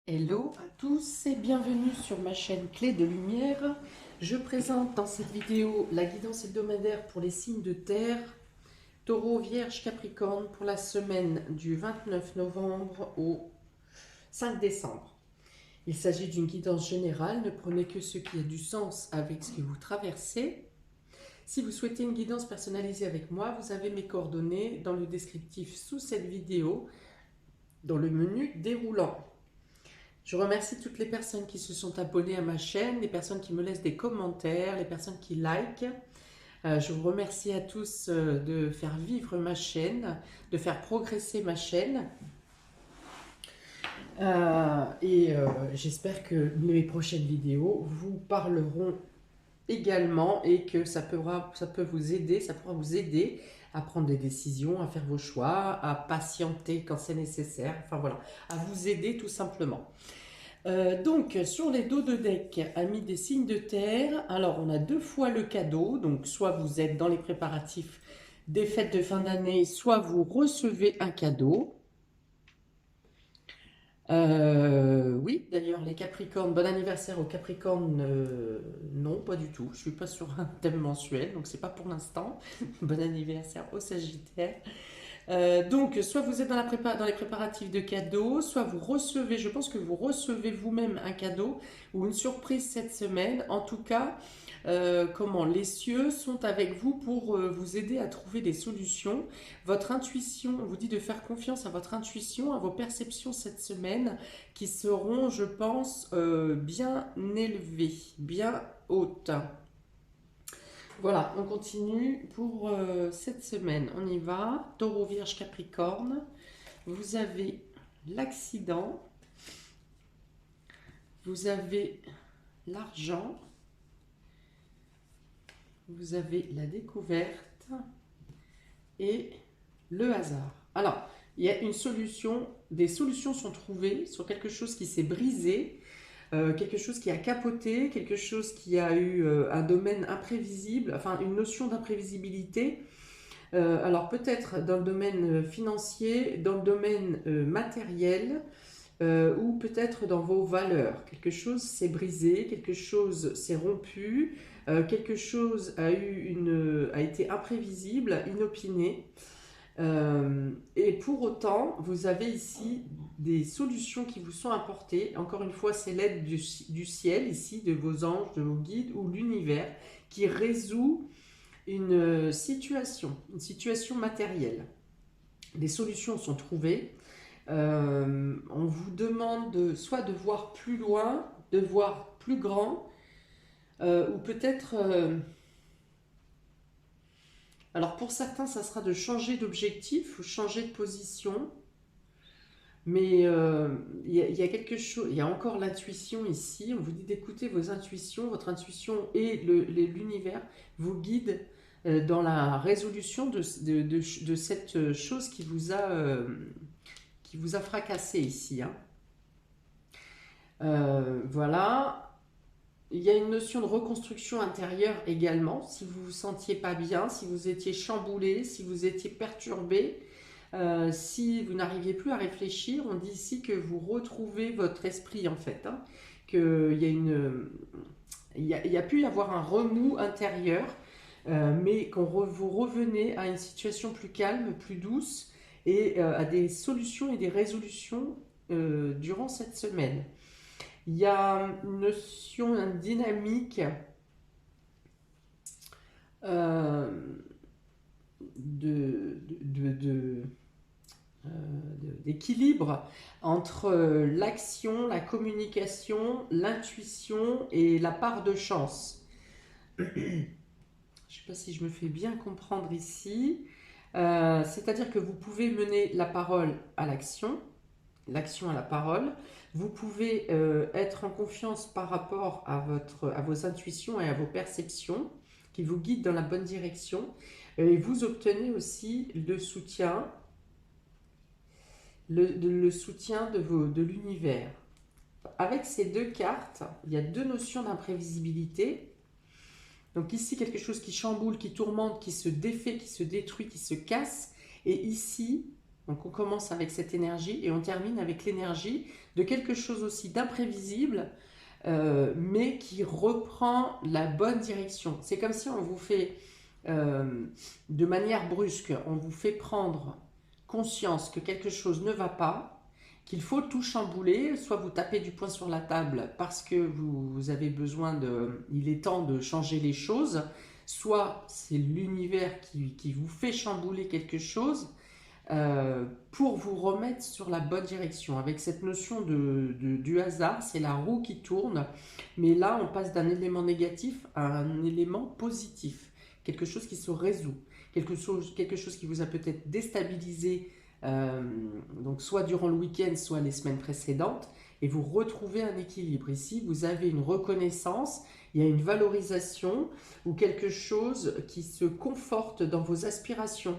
Hello à tous et bienvenue sur ma chaîne Clé de Lumière. Je présente dans cette vidéo la guidance hebdomadaire pour les signes de terre, Taureau, Vierge, Capricorne pour la semaine du 29 novembre au 5 décembre. Il s'agit d'une guidance générale, ne prenez que ce qui a du sens avec ce que vous traversez. Si vous souhaitez une guidance personnalisée avec moi, vous avez mes coordonnées dans le descriptif sous cette vidéo, dans le menu déroulant. Je remercie toutes les personnes qui se sont abonnées à ma chaîne, les personnes qui me laissent des commentaires, les personnes qui likent. Je vous remercie à tous de faire vivre ma chaîne, de faire progresser ma chaîne. J'espère que mes prochaines vidéos vous parleront également et que ça pourra vous aider à prendre des décisions, à faire vos choix, à patienter quand c'est nécessaire. Enfin voilà, à vous aider tout simplement. Donc, sur les dos de deck, amis des signes de terre, alors on a deux fois le cadeau, donc soit vous êtes dans les préparatifs des fêtes de fin d'année, soit vous recevez un cadeau. Oui, d'ailleurs, les Capricornes, bon anniversaire aux Capricornes, non, pas du tout, je suis pas sur un thème mensuel, donc c'est pas pour l'instant. Bon anniversaire aux Sagittaires. Donc, soit vous êtes dans les préparatifs de cadeaux, soit vous recevez, je pense que vous recevez vous-même un cadeau ou une surprise cette semaine. En tout cas, les cieux sont avec vous pour vous aider à trouver des solutions. Votre intuition, on vous dit de faire confiance à votre intuition, à vos perceptions cette semaine, qui seront, je pense, bien élevées, bien hautes. Voilà, on continue pour cette semaine. On y va. Taureau, Vierge, Capricorne. Vous avez l'accident. Vous avez l'argent. Vous avez la découverte et le hasard. Alors, il y a une solution. Des solutions sont trouvées sur quelque chose qui s'est brisé. Quelque chose qui a capoté, quelque chose qui a eu un domaine imprévisible, enfin une notion d'imprévisibilité. Alors peut-être dans le domaine financier, dans le domaine matériel, ou peut-être dans vos valeurs. Quelque chose s'est brisé, quelque chose s'est rompu, quelque chose a été imprévisible, inopiné. Et pour autant, vous avez ici des solutions qui vous sont apportées. Encore une fois, c'est l'aide du ciel, ici, de vos anges, de vos guides ou l'univers, qui résout une situation matérielle. Des solutions sont trouvées. On vous demande soit de voir plus loin, de voir plus grand, ou peut-être... alors pour certains, ça sera de changer d'objectif ou changer de position. Mais y a quelque chose, il y a encore l'intuition ici. On vous dit d'écouter vos intuitions. Votre intuition et l'univers vous guident dans la résolution de cette chose qui vous a fracassé ici. Hein. Voilà. Il y a une notion de reconstruction intérieure également. Si vous vous sentiez pas bien, si vous étiez chamboulé, si vous étiez perturbé, si vous n'arriviez plus à réfléchir, on dit ici que vous retrouvez votre esprit en fait. Hein, qu'il y a il y a pu y avoir un remous intérieur, mais vous revenez à une situation plus calme, plus douce et à des solutions et des résolutions durant cette semaine. Il y a une notion, une dynamique euh, de d'équilibre entre l'action, la communication, l'intuition et la part de chance. Je ne sais pas si je me fais bien comprendre ici. C'est-à-dire que vous pouvez mener la parole à l'action, l'action à la parole. Vous pouvez être en confiance par rapport à vos intuitions et à vos perceptions qui vous guident dans la bonne direction. Et vous obtenez aussi le soutien de l'univers. Avec ces deux cartes, il y a deux notions d'imprévisibilité. Donc ici, quelque chose qui chamboule, qui tourmente, qui se défait, qui se détruit, qui se casse. Et ici, Donc on commence avec cette énergie et on termine avec l'énergie de quelque chose aussi d'imprévisible, mais qui reprend la bonne direction. C'est comme si on vous fait, de manière brusque, on vous fait prendre conscience que quelque chose ne va pas, qu'il faut tout chambouler, soit vous tapez du poing sur la table parce que vous avez besoin il est temps de changer les choses, soit c'est l'univers qui vous fait chambouler quelque chose, pour vous remettre sur la bonne direction. Avec cette notion du hasard, c'est la roue qui tourne, mais là on passe d'un élément négatif à un élément positif, quelque chose qui se résout, quelque chose qui vous a peut-être déstabilisé, donc soit durant le week-end, soit les semaines précédentes, et vous retrouvez un équilibre. Ici, vous avez une reconnaissance, il y a une valorisation ou quelque chose qui se conforte dans vos aspirations.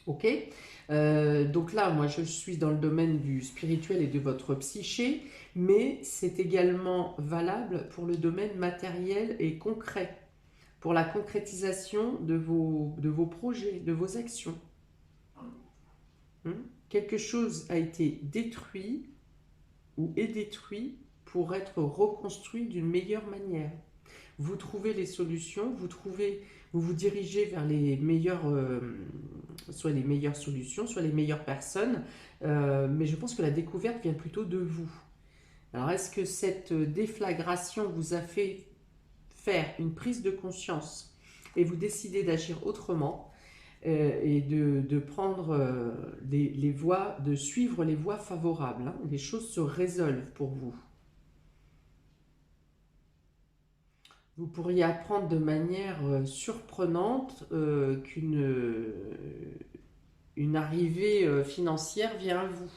Ok, donc là, moi, je suis dans le domaine du spirituel et de votre psyché, mais c'est également valable pour le domaine matériel et concret, pour la concrétisation de vos projets, de vos actions. Quelque chose a été détruit ou est détruit pour être reconstruit d'une meilleure manière. Vous trouvez les solutions, vous vous dirigez vers les meilleures, soit les meilleures solutions, soit les meilleures personnes, mais je pense que la découverte vient plutôt de vous. Alors, est-ce que cette déflagration vous a fait faire une prise de conscience et vous décidez d'agir autrement, et de prendre les voies, de suivre les voies favorables, hein? Les choses se résolvent pour vous. Vous pourriez apprendre de manière surprenante une arrivée financière vient à vous.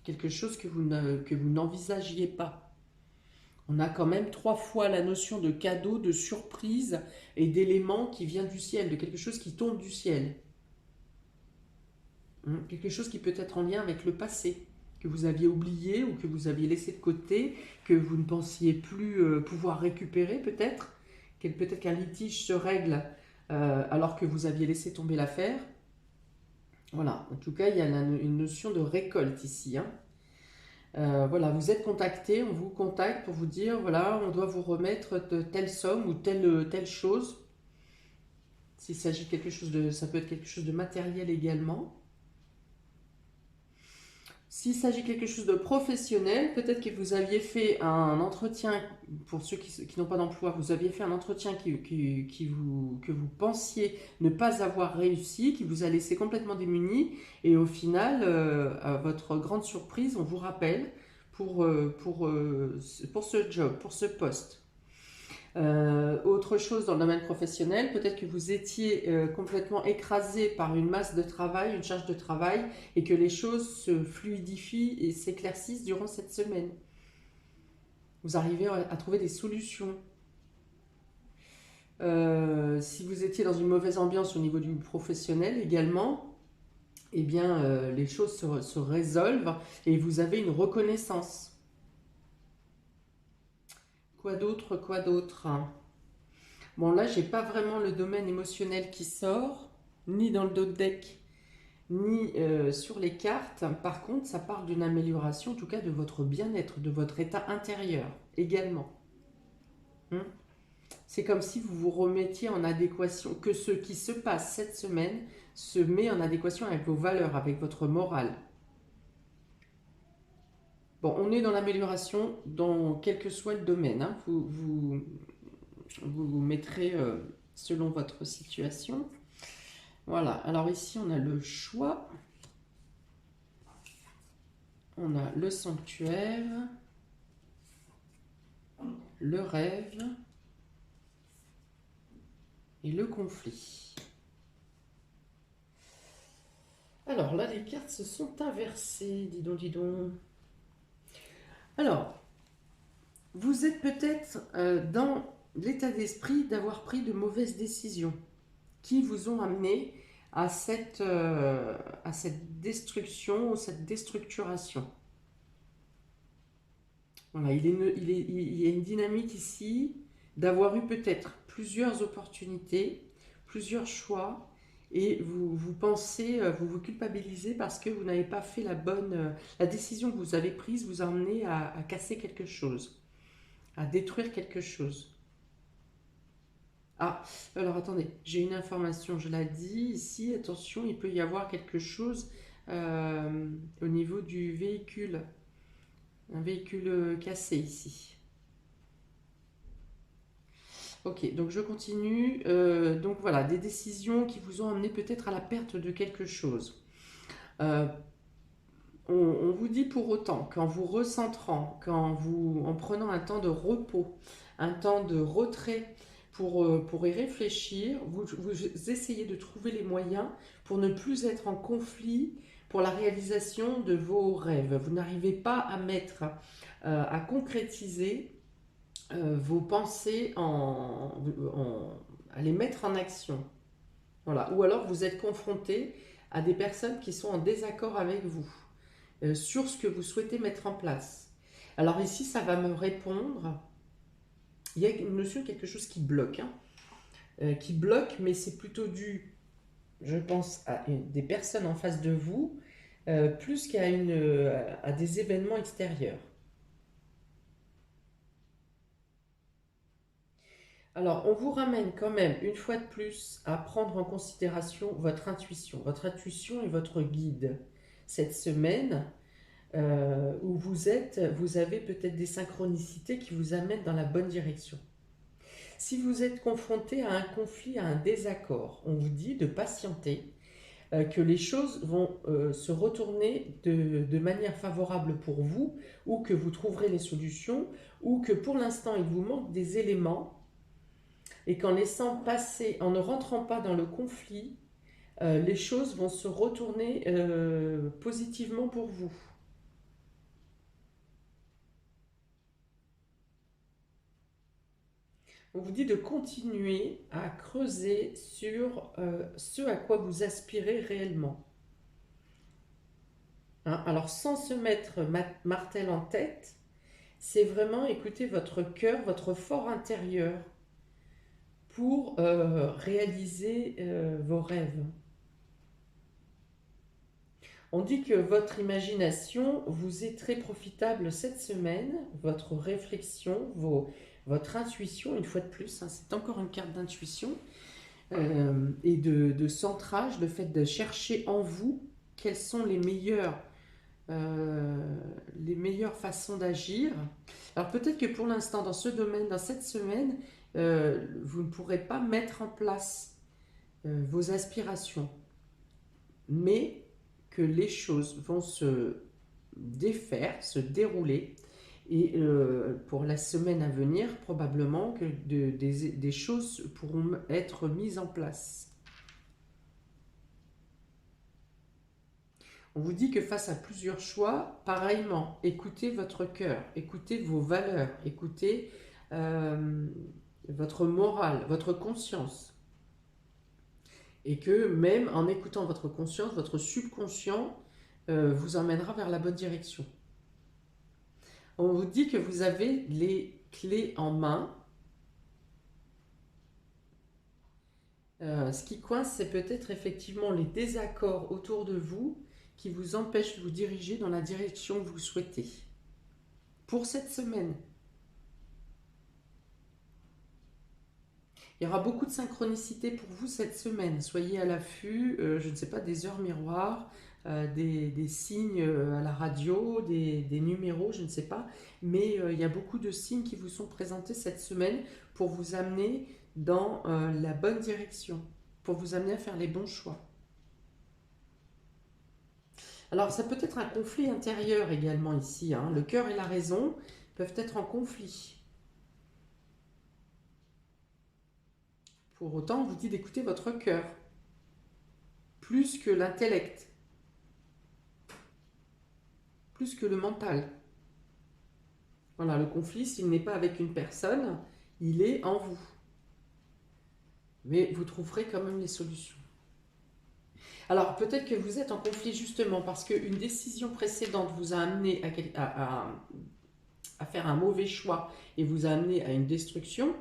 Quelque chose que vous n'envisagiez pas. On a quand même 3 fois la notion de cadeau, de surprise et d'élément qui vient du ciel, de quelque chose qui tombe du ciel. Quelque chose qui peut être en lien avec le passé, que vous aviez oublié ou que vous aviez laissé de côté, que vous ne pensiez plus pouvoir récupérer peut-être. Peut-être qu'un litige se règle alors que vous aviez laissé tomber l'affaire. Voilà, en tout cas, il y a une notion de récolte ici, hein. Voilà, vous êtes contacté, on vous contacte pour vous dire, voilà, on doit vous remettre de telle somme ou telle chose. S'il s'agit de quelque chose ça peut être quelque chose de matériel également. S'il s'agit de quelque chose de professionnel, peut-être que vous aviez fait un entretien, pour ceux qui n'ont pas d'emploi, vous aviez fait un entretien que vous pensiez ne pas avoir réussi, qui vous a laissé complètement démuni, et au final, à votre grande surprise, on vous rappelle pour ce job, pour ce poste. Autre chose dans le domaine professionnel, peut-être que vous étiez complètement écrasé par une masse de travail, une charge de travail, et que les choses se fluidifient et s'éclaircissent durant cette semaine. Vous arrivez à trouver des solutions. Si vous étiez dans une mauvaise ambiance au niveau du professionnel également, eh bien, les choses se résolvent et vous avez une reconnaissance. Quoi d'autre, quoi d'autre? Bon, là, j'ai pas vraiment le domaine émotionnel qui sort, ni dans le dos de deck, ni sur les cartes. Par contre, ça parle d'une amélioration, en tout cas de votre bien-être, de votre état intérieur également. C'est comme si vous vous remettiez en adéquation, que ce qui se passe cette semaine se met en adéquation avec vos valeurs, avec votre morale. Bon, on est dans l'amélioration dans quel que soit le domaine, hein. Vous mettrez selon votre situation. Voilà, alors ici on a le choix, on a le sanctuaire, le rêve et le conflit. Alors là, les cartes se sont inversées, dis donc, dis donc. Alors, vous êtes peut-être dans l'état d'esprit d'avoir pris de mauvaises décisions qui vous ont amené à cette destruction ou cette déstructuration. Voilà, il y a une dynamique ici d'avoir eu peut-être plusieurs opportunités, plusieurs choix, et vous pensez, vous vous culpabilisez parce que vous n'avez pas fait la décision que vous avez prise vous a emmené à casser quelque chose, à détruire quelque chose. Ah, alors attendez, j'ai une information, je l'ai dit ici, attention, il peut y avoir quelque chose au niveau du véhicule, un véhicule cassé ici. Ok, donc je continue. Donc voilà, des décisions qui vous ont amené peut-être à la perte de quelque chose. Euh, on vous dit pour autant qu'en vous recentrant, en prenant un temps de repos, un temps de retrait pour y réfléchir, vous essayez de trouver les moyens pour ne plus être en conflit pour la réalisation de vos rêves. Vous n'arrivez pas à à concrétiser vos pensées à les mettre en action. Voilà. Ou alors vous êtes confronté à des personnes qui sont en désaccord avec vous sur ce que vous souhaitez mettre en place. Alors ici, ça va me répondre. Il y a une notion de quelque chose qui bloque. Qui bloque, mais c'est plutôt dû, je pense, à des personnes en face de vous, plus à des événements extérieurs. Alors, on vous ramène quand même, une fois de plus, à prendre en considération votre intuition. Votre intuition est votre guide. Cette semaine, où vous avez peut-être des synchronicités qui vous amènent dans la bonne direction. Si vous êtes confronté à un conflit, à un désaccord, on vous dit de patienter, que les choses vont se retourner de manière favorable pour vous, ou que vous trouverez les solutions, ou que pour l'instant il vous manque des éléments, et qu'en laissant passer, en ne rentrant pas dans le conflit, les choses vont se retourner positivement pour vous. On vous dit de continuer à creuser sur ce à quoi vous aspirez réellement. Hein, alors sans se mettre martel en tête, c'est vraiment écouter votre cœur, votre fort intérieur pour réaliser vos rêves. On dit que votre imagination vous est très profitable cette semaine, votre réflexion, votre intuition, une fois de plus, hein, c'est encore une carte d'intuition, et de centrage, le fait de chercher en vous quelles sont les meilleures façons d'agir. Alors peut-être que pour l'instant, dans ce domaine, dans cette semaine, vous ne pourrez pas mettre en place vos aspirations, mais que les choses vont se défaire, se dérouler, et pour la semaine à venir, probablement que des choses pourront être mises en place. On vous dit que face à plusieurs choix, pareillement, écoutez votre cœur, écoutez vos valeurs, écoutez votre morale, votre conscience. Et que même en écoutant votre conscience, votre subconscient vous emmènera vers la bonne direction. On vous dit que vous avez les clés en main. Ce qui coince, c'est peut-être effectivement les désaccords autour de vous qui vous empêchent de vous diriger dans la direction que vous souhaitez. Pour cette semaine, il y aura beaucoup de synchronicité pour vous cette semaine. Soyez à l'affût, je ne sais pas, des heures miroirs, des signes à la radio, des numéros, je ne sais pas. Mais il y a beaucoup de signes qui vous sont présentés cette semaine pour vous amener dans la bonne direction, pour vous amener à faire les bons choix. Alors ça peut être un conflit intérieur également ici, hein. Le cœur et la raison peuvent être en conflit. Pour autant, on vous dit d'écouter votre cœur, plus que l'intellect, plus que le mental. Voilà, le conflit, s'il n'est pas avec une personne, il est en vous. Mais vous trouverez quand même les solutions. Alors, peut-être que vous êtes en conflit justement parce qu'une décision précédente vous a amené à faire un mauvais choix et vous a amené à une destruction.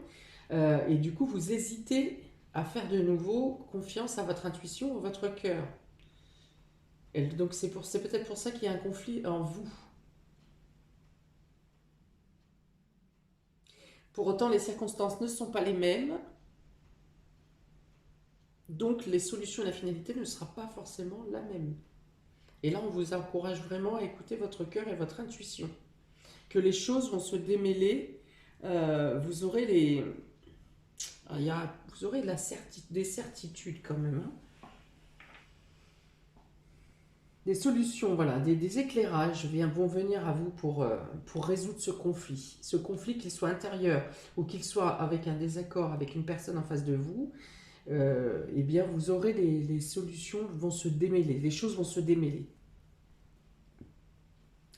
Et du coup, vous hésitez à faire de nouveau confiance à votre intuition, à votre cœur. Et donc c'est peut-être pour ça qu'il y a un conflit en vous. Pour autant, les circonstances ne sont pas les mêmes, donc les solutions et la finalité ne sera pas forcément la même. Et là, on vous encourage vraiment à écouter votre cœur et votre intuition. Que les choses vont se démêler, vous aurez vous aurez des certitudes quand même, hein. Des solutions, voilà, des éclairages vont venir à vous pour résoudre ce conflit. Ce conflit, qu'il soit intérieur ou qu'il soit avec un désaccord avec une personne en face de vous, eh bien, vous aurez les solutions vont se démêler, les choses vont se démêler.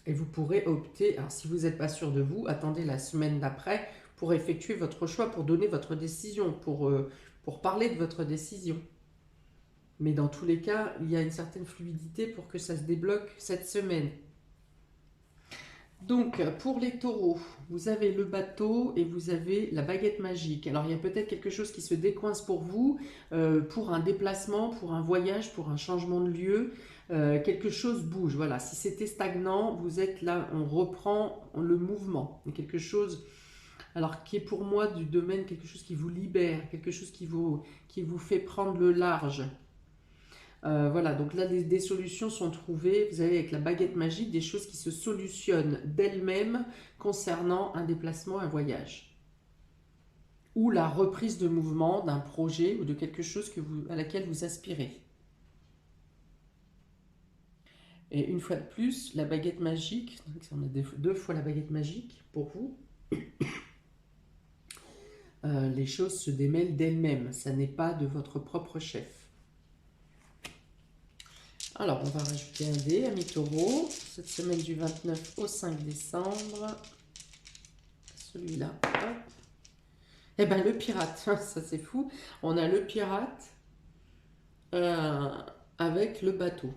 Et vous pourrez opter, alors si vous n'êtes pas sûr de vous, attendez la semaine d'après pour effectuer votre choix, pour donner votre décision, pour parler de votre décision. Mais dans tous les cas, il y a une certaine fluidité pour que ça se débloque cette semaine. Donc, pour les taureaux, vous avez le bateau et vous avez la baguette magique. Alors, il y a peut-être quelque chose qui se décoince pour vous, pour un déplacement, pour un voyage, pour un changement de lieu. Quelque chose bouge. Voilà, si c'était stagnant, vous êtes là, on reprend le mouvement. Quelque chose, alors qui est pour moi du domaine, quelque chose qui vous libère, quelque chose qui vous fait prendre le large. Voilà, donc là, des solutions sont trouvées. Vous avez avec la baguette magique des choses qui se solutionnent d'elles-mêmes concernant un déplacement, un voyage. Ou la reprise de mouvement d'un projet ou de quelque chose à laquelle vous aspirez. Et une fois de plus, la baguette magique, donc on a deux fois la baguette magique pour vous. Les choses se démêlent d'elles-mêmes. Ça n'est pas de votre propre chef. Alors, on va rajouter un dé, ami taureau, cette semaine du 29 au 5 décembre. Celui-là, hop. Eh bien, le pirate, ça c'est fou. On a le pirate avec le bateau.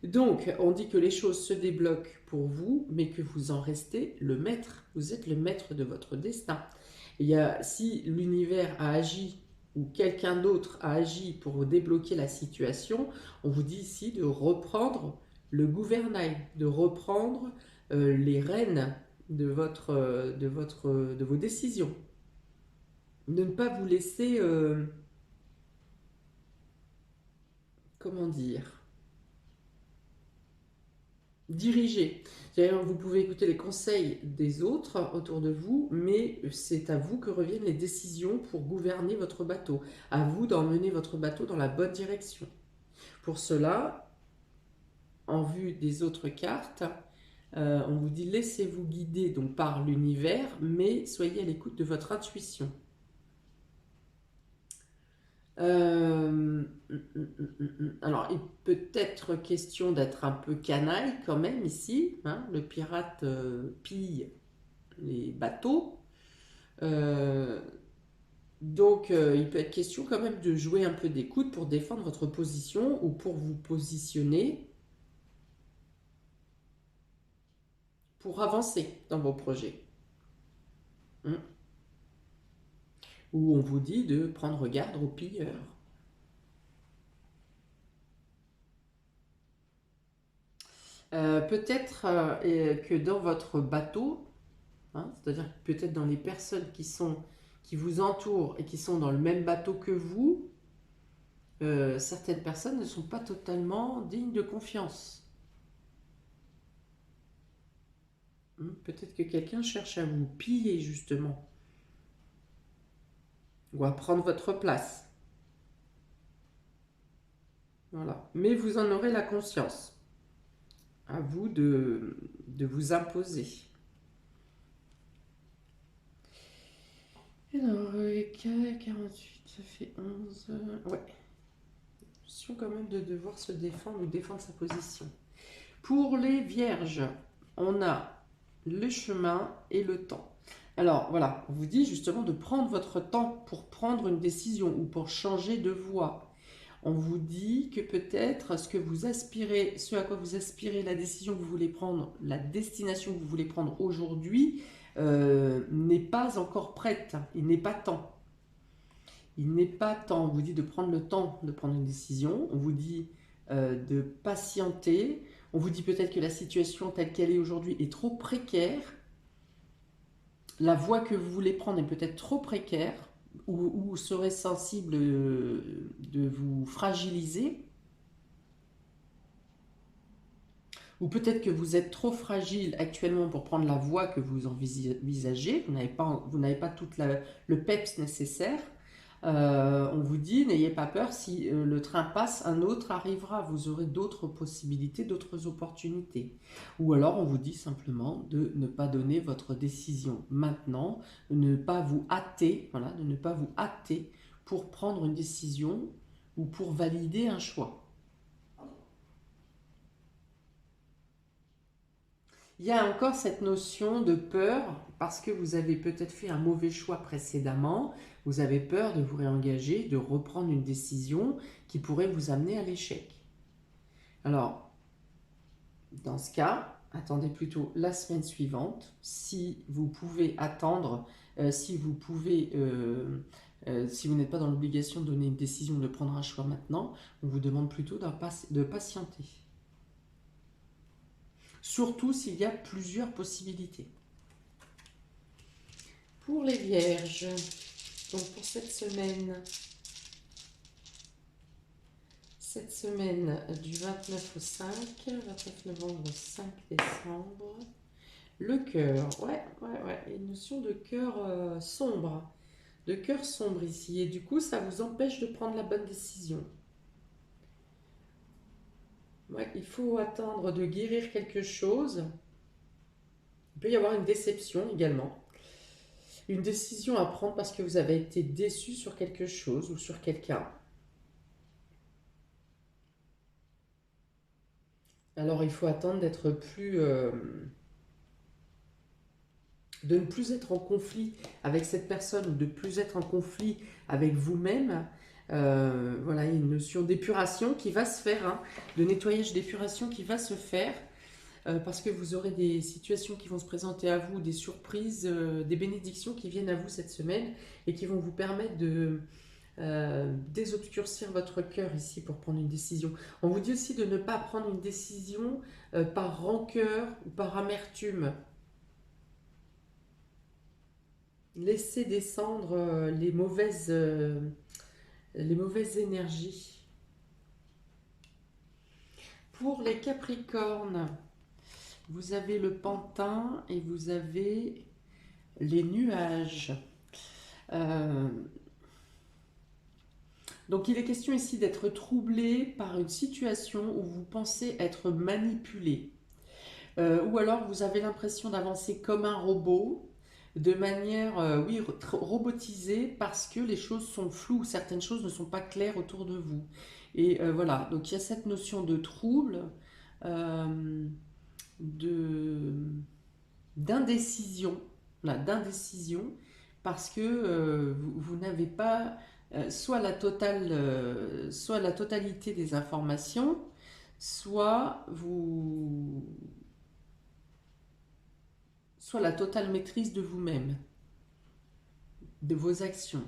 Donc, on dit que les choses se débloquent pour vous, mais que vous en restez le maître. Vous êtes le maître de votre destin. Si l'univers a agi ou quelqu'un d'autre a agi pour débloquer la situation, on vous dit ici de reprendre le gouvernail, de reprendre les rênes de vos décisions. De ne pas vous laisser, comment dire, diriger. Vous pouvez écouter les conseils des autres autour de vous, mais c'est à vous que reviennent les décisions pour gouverner votre bateau. À vous d'emmener votre bateau dans la bonne direction. Pour cela, en vue des autres cartes, on vous dit laissez-vous guider donc par l'univers, mais soyez à l'écoute de votre intuition. Alors, il peut être question d'être un peu canaille quand même ici, hein. Le pirate pille les bateaux. Donc, il peut être question quand même de jouer un peu d'écoute pour défendre votre position ou pour vous positionner pour avancer dans vos projets. Où on vous dit de prendre garde aux pilleurs. Peut-être que dans votre bateau, hein, c'est-à-dire peut-être dans les personnes qui vous entourent et qui sont dans le même bateau que vous, certaines personnes ne sont pas totalement dignes de confiance. Peut-être que quelqu'un cherche à vous piller justement, ou à prendre votre place. Voilà. Mais vous en aurez la conscience. À vous de vous imposer. Alors, 48, ça fait 11. Ouais. Question quand même de devoir se défendre ou défendre sa position. Pour les vierges, on a le chemin et le temps. Alors voilà, on vous dit justement de prendre votre temps pour prendre une décision ou pour changer de voie. On vous dit que peut-être ce à quoi vous aspirez, la décision que vous voulez prendre, la destination que vous voulez prendre aujourd'hui n'est pas encore prête, il n'est pas temps. il n'est pas temps, on vous dit de prendre le temps de prendre une décision, on vous dit de patienter, on vous dit peut-être que la situation telle qu'elle est aujourd'hui est trop précaire, la voie que vous voulez prendre est peut-être trop précaire, ou serait sensible de vous fragiliser, ou peut-être que vous êtes trop fragile actuellement pour prendre la voie que vous envisagez, vous n'avez pas tout le peps nécessaire. On vous dit, n'ayez pas peur, si le train passe, un autre arrivera, vous aurez d'autres possibilités, d'autres opportunités. Ou alors on vous dit simplement de ne pas donner votre décision maintenant, de ne pas vous hâter, voilà, de ne pas vous hâter pour prendre une décision ou pour valider un choix. Il y a encore cette notion de peur parce que vous avez peut-être fait un mauvais choix précédemment, vous avez peur de vous réengager, de reprendre une décision qui pourrait vous amener à l'échec. Alors, dans ce cas, attendez plutôt la semaine suivante. Si vous pouvez attendre, si vous n'êtes pas dans l'obligation de donner une décision, de prendre un choix maintenant, on vous demande plutôt de patienter. Surtout s'il y a plusieurs possibilités. Pour les vierges, donc pour cette semaine du 29 au 5, 29 novembre au 5 décembre, le cœur, ouais, il y a une notion de cœur sombre, ici, et du coup ça vous empêche de prendre la bonne décision. Ouais, il faut attendre de guérir quelque chose. Il peut y avoir une déception également. Une décision à prendre parce que vous avez été déçu sur quelque chose ou sur quelqu'un. Alors il faut attendre d'être de ne plus être en conflit avec cette personne ou de ne plus être en conflit avec vous-même. Voilà, il y a une notion d'épuration qui va se faire, hein, de nettoyage d'épuration qui va se faire, parce que vous aurez des situations qui vont se présenter à vous, des surprises, des bénédictions qui viennent à vous cette semaine et qui vont vous permettre de désobscurcir votre cœur ici pour prendre une décision. On vous dit aussi de ne pas prendre une décision par rancœur ou par amertume. Laissez descendre les mauvaises énergies. Pour les Capricornes, vous avez le pantin et vous avez les nuages. Donc il est question ici d'être troublé par une situation où vous pensez être manipulé. Ou alors vous avez l'impression d'avancer comme un robot, de manière, oui, robotisée, parce que les choses sont floues, certaines choses ne sont pas claires autour de vous. Et voilà, donc il y a cette notion de trouble, d'indécision, voilà, d'indécision, parce que vous n'avez pas soit la totalité des informations, soit la totale maîtrise de vous-même, de vos actions.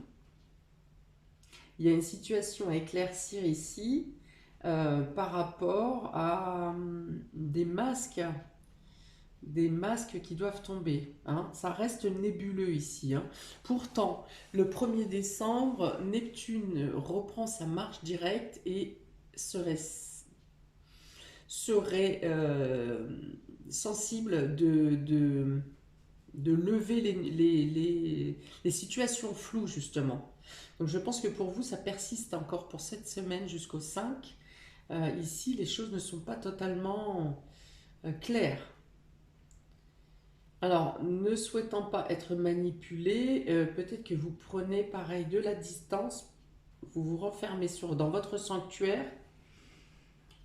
Il y a une situation à éclaircir ici par rapport à des masques qui doivent tomber. Hein. Ça reste nébuleux ici. Hein. Pourtant, le 1er décembre, Neptune reprend sa marche directe et serait sensible de lever les situations floues, justement. Donc je pense que pour vous, ça persiste encore pour cette semaine jusqu'au 5. Ici, les choses ne sont pas totalement claires. Alors, ne souhaitant pas être manipulé, peut-être que vous prenez pareil de la distance, vous vous renfermez dans votre sanctuaire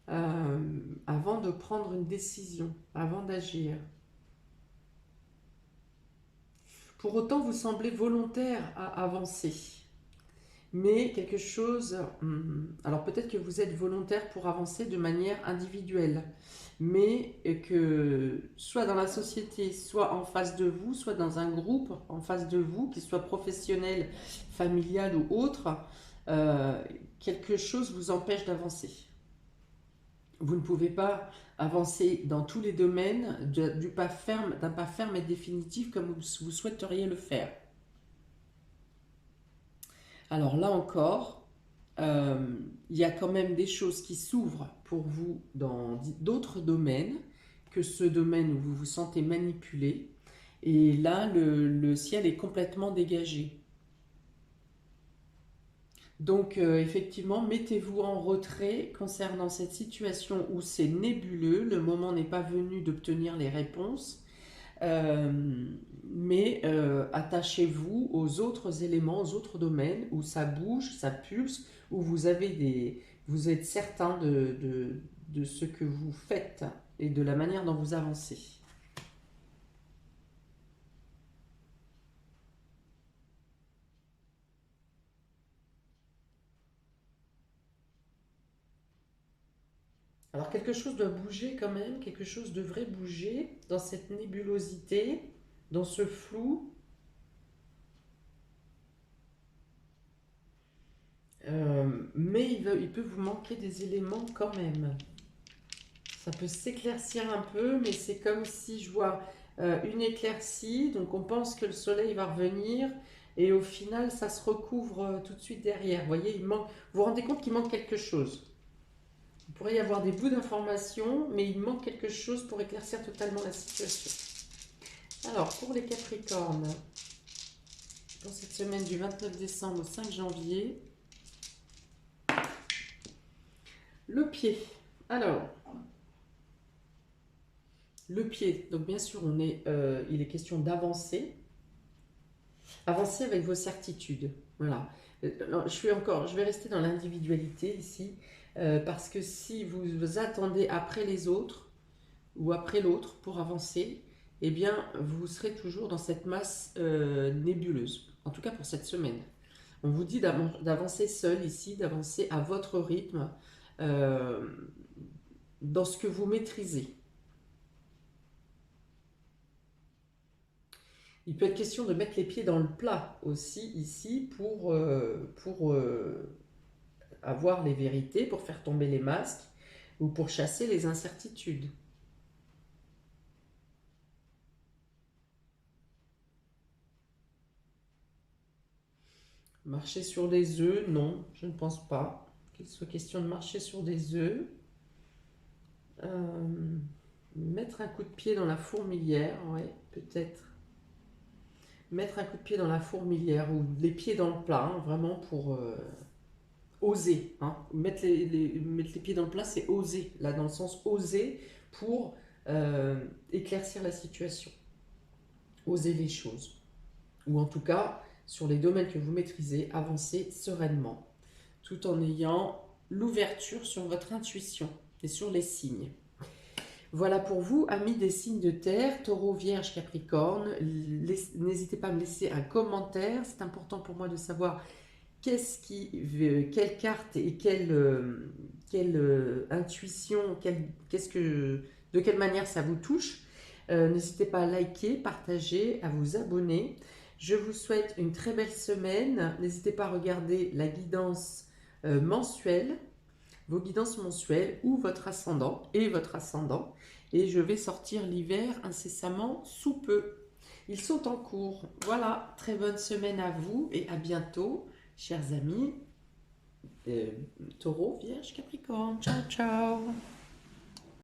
avant de prendre une décision, avant d'agir. Pour autant, vous semblez volontaire à avancer. mais quelque chose, alors peut-être que vous êtes volontaire pour avancer de manière individuelle, mais que soit dans la société, soit en face de vous, soit dans un groupe en face de vous, qu'il soit professionnel, familial ou autre, euh, quelque chose vous empêche d'avancer. Vous ne pouvez pas avancer dans tous les domaines d'un pas ferme et définitif comme vous souhaiteriez le faire. Alors là encore, il y a quand même des choses qui s'ouvrent pour vous dans d'autres domaines que ce domaine où vous vous sentez manipulé. Et là, le ciel est complètement dégagé. Donc effectivement, mettez-vous en retrait concernant cette situation où c'est nébuleux, le moment n'est pas venu d'obtenir les réponses, mais attachez-vous aux autres éléments, aux autres domaines où ça bouge, ça pulse, où vous êtes certain de ce que vous faites et de la manière dont vous avancez. Alors quelque chose doit bouger quand même, quelque chose devrait bouger dans cette nébulosité, dans ce flou. Mais il peut vous manquer des éléments quand même. Ça peut s'éclaircir un peu, mais c'est comme si je vois une éclaircie, donc on pense que le soleil va revenir, et au final ça se recouvre tout de suite derrière. Vous voyez, vous vous rendez compte qu'il manque quelque chose. Il pourrait y avoir des bouts d'informations, mais il manque quelque chose pour éclaircir totalement la situation. Alors, pour les Capricornes, pour cette semaine du 29 décembre au 5 janvier, le pied. Alors, le pied, donc bien sûr, il est question d'avancer. Avancer avec vos certitudes. Voilà. Je vais rester dans l'individualité ici, parce que si vous attendez après les autres ou après l'autre pour avancer, eh bien, vous serez toujours dans cette masse nébuleuse. En tout cas pour cette semaine. On vous dit d'avancer seul ici, d'avancer à votre rythme, dans ce que vous maîtrisez. Il peut être question de mettre les pieds dans le plat aussi ici pour avoir les vérités, pour faire tomber les masques ou pour chasser les incertitudes. Marcher sur des œufs, non, je ne pense pas qu'il soit question de marcher sur des œufs. Mettre un coup de pied dans la fourmilière, ouais, peut-être. Mettre un coup de pied dans la fourmilière ou les pieds dans le plat, hein, vraiment pour oser. Hein. Mettre les pieds dans le plat, c'est oser, là dans le sens oser pour éclaircir la situation. Oser les choses. Ou en tout cas, sur les domaines que vous maîtrisez, avancer sereinement, tout en ayant l'ouverture sur votre intuition et sur les signes. Voilà pour vous, amis des signes de terre, Taureau, Vierge, Capricorne. N'hésitez pas à me laisser un commentaire. C'est important pour moi de savoir quelle carte et quelle intuition, de quelle manière ça vous touche. N'hésitez pas à liker, partager, à vous abonner. Je vous souhaite une très belle semaine. N'hésitez pas à regarder la guidance mensuelle, vos guidances mensuelles ou votre ascendant et votre ascendant. Et je vais sortir l'hiver incessamment sous peu. Ils sont en cours. Voilà, très bonne semaine à vous et à bientôt, chers amis. Taureau, Vierge, Capricorne. Ciao, ciao.